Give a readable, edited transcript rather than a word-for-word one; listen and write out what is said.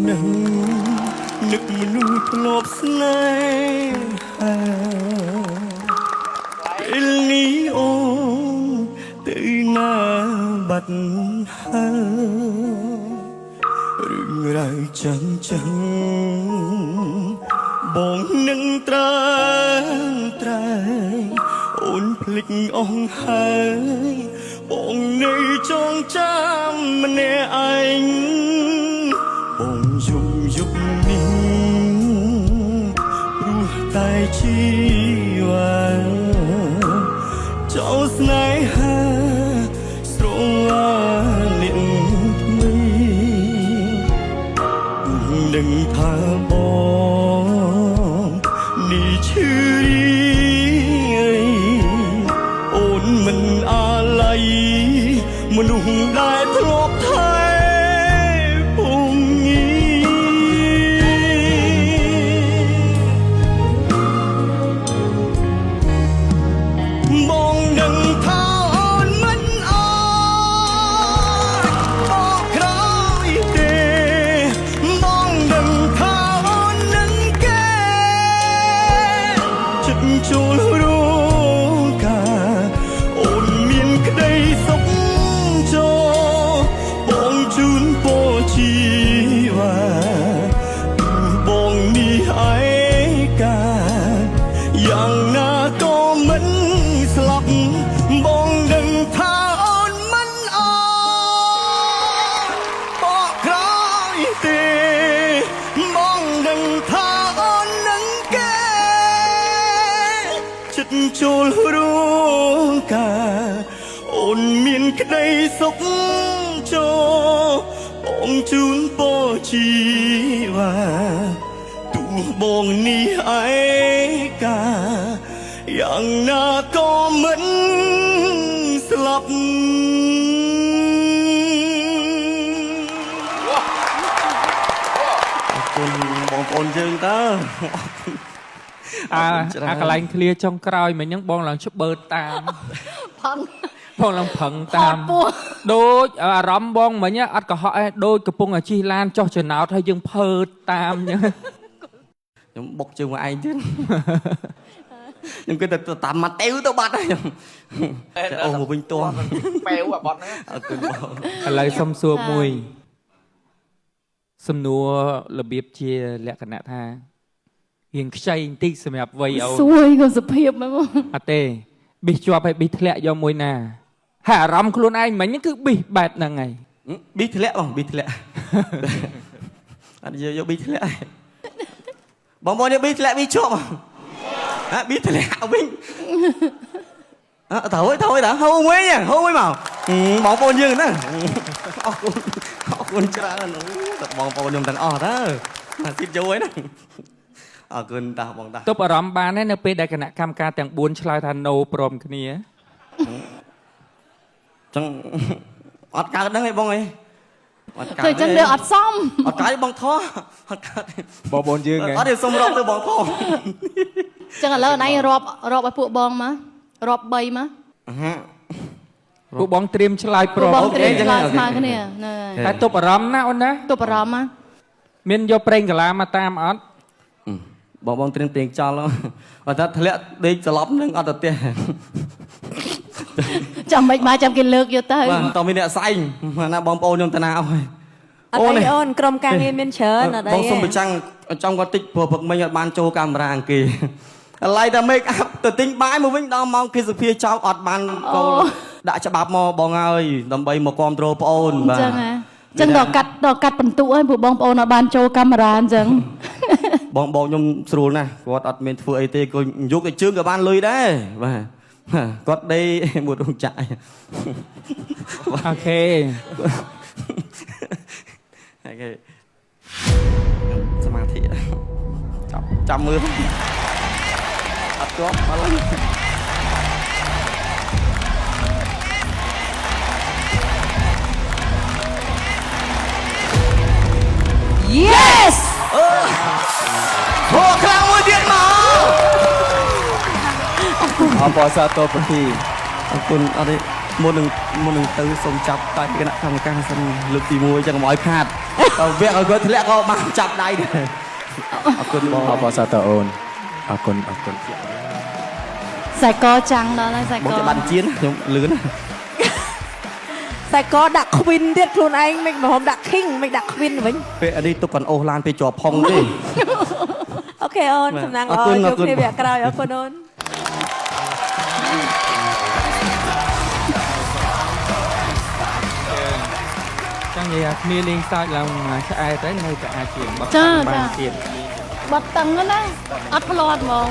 នឹងនឹកមនុស្សធ្លាប់ស្នេហាពេលនេះអូនទៅណាបាត់ហើយរឿងរ៉ាវចឹងបងនឹងត្រាំត្រែងអូនភ្លេចអស់ហើយបងនៅចងចាំម្នាក់ឯងបងយប់នេះព្រោះតែជីវ៉ាចោលស្នេហាស្រវានាងថ្មីនឹងថាបងនេះឈឺអូនមិនអាឡ័យមនុស្សដែលធ្លាប់ថែពងបងដឹងថាអូនមិនអត់បកក្រោយទេបងដឹងថាអូននឹងកែចិត្តចូលរងការអូនមានក្តីសុខចូលបងជូនពរជីវ៉ាបងនេះឯកាយ៉ាងណាក៏មិនស្លាប់បងដឹងថាអូនមិនអត់បកក្រោយទេបងដឹងថាអូននឹងកែចិត្តចូលរងការអូនមានក្តីសុខចូលបងជូនពរជីវ៉ាទោះបងនេះឯកាយ៉ាងណាក៏មិនស្លាប់អរគុណបងប្អូនយើងតើកន្លែងឃ្លាចុងក្រោយមិញហ្នឹងបងឡើងច្បើតតាមផឹងបងឡើងផឹងតាមដូចអារម្មណ៍បងមិញអត់កុហកឯងដូចកំពុងជិះឡានចុះចំណោតហើយយើងភើតតាមអញ្ចឹងខ្ញុំបុកជើងមកឯងទៀតខ្ញុំគិតទៅតាមម៉ាតេវទៅបាត់ហើយខ្ញុំអូមកវិញតោះប៉ែវអាបត់ណាអរគុណបងឥឡូវសុំសួរមួយសំណួររបៀបជាលក្ខណៈថារៀងខ្ចីបន្តិចសម្រាប់វ័យអូនសួយក៏សុភាពហ្មងអត់ទេប៊ីសជាប់ហើយប៊ីសធ្លាក់យកមួយណាហើយអារម្មណ៍ខ្លួនឯងមិញគឺប៊ីសបែបហ្នឹងហើយប៊ីសធ្លាក់បងប៊ីសធ្លាក់អត់យកប៊ីសធ្លាក់បងប្អូនយកប៊ីសធ្លាក់ប៊ីសជាប់ហ៎ប៊ីសធ្លាក់វិញទៅហៅវិញមកបងប្អូនយើងហ្នឹងអរគុណច្រើនបងប្អូនខ្ញុំទាំងអស់តើអាស៊ីតយកហ្នឹងអរគុណតាបងតាទប់អារម្មណ៍បានទេនៅពេលដែលគណៈកម្មការទាំង4ឆ្លើយថា no ព្រមគ្នាចឹងអត់កើតហ្នឹងឯងបងអីអត់កើតចឹងទៅអត់សមអត់កើតបងថោអត់កើតបងប្អូនយើងអត់ទេសុំរាប់ទៅបងថោចឹងឥឡូវណៃរាប់ឲ្យពួកបងមករាប់3មកពួកបងត្រៀមឆ្លើយព្រមអូខេចឹងស្មើគ្នាតែទប់អារម្មណ៍ណាអូនណាទប់អារម្មណ៍ណាមានយកប្រេងកាឡាមកតាមអត់បងត្រៀមទៀងចោលអត់ថាធ្លាក់ដេកស្លាប់នឹងអត់ទៅផ្ទះចាំមិនមកចាំគេលើកយកទៅបាទតើមានអ្នកសែងណាបងប្អូនខ្ញុំតាណាអស់ហើយអូនក្រុមការងារមានច្រើនអត់អីបងសុំប្រចាំចំគាត់តិចព្រោះព្រឹកមិញអត់បានចូលកាមេរ៉ាអង្គគេឥឡូវតែ make up ទៅទិញបាយមកវិញដល់ម៉ោងគេសុភាចោលអត់បានកូនដាក់ច្បាប់មកបងហើយដើម្បីមកគ្រប់គ្រងប្អូនបាទចឹងដល់កាត់បន្ទុកហើយពួកបងប្អូនអត់បានចូលកាមេរ៉ាអញ្ចឹងបងខ្ញុំស្រួលណាស់គាត់អត់មានធ្វើអីទេគាត់យកតែជើងក៏បានលុយដែរបាទគាត់ដេមួយរោងចក្រអូខេសមាធិចាំមើលអត់ជាប់មកឡើងYes โอ้ครั้งមួយទៀតមកអបអរសាទរប្រទីអរគុណអត់ទេ មុននឹងទៅសូមចាប់តាគណៈកម្មការសិនលើកទី1ចឹងមកឲ្យខាតទៅវគ្គឲ្យគាត់ធ្លាក់ក៏បានចាប់ដៃដែរអរគុណបង អបអរសាទរអូនអរគុណ ខ្សែកចាំងដល់ហើយខ្សែ បង ក จะបានជៀនខ្ញុំលឿនណា តែក៏ដាក់ខ្វិនទៀតខ្លួនឯងមិនហមដាក់ឃីងមិនដាក់ខ្វិនវិញ ពេលនេះទុកកាន់អូសឡានពេលជាប់ផុងទេ អូខេអូនសំណាងល្អជួបគ្នាវគ្គក្រោយអរគុណអូន ចឹងនិយាយគ្នាលេងសើចឡើងឆ្អែតទៅនៅតែអាចជាបတ်បានទៀត បាត់តឹងណាអត់ផ្លាត់ហ្មង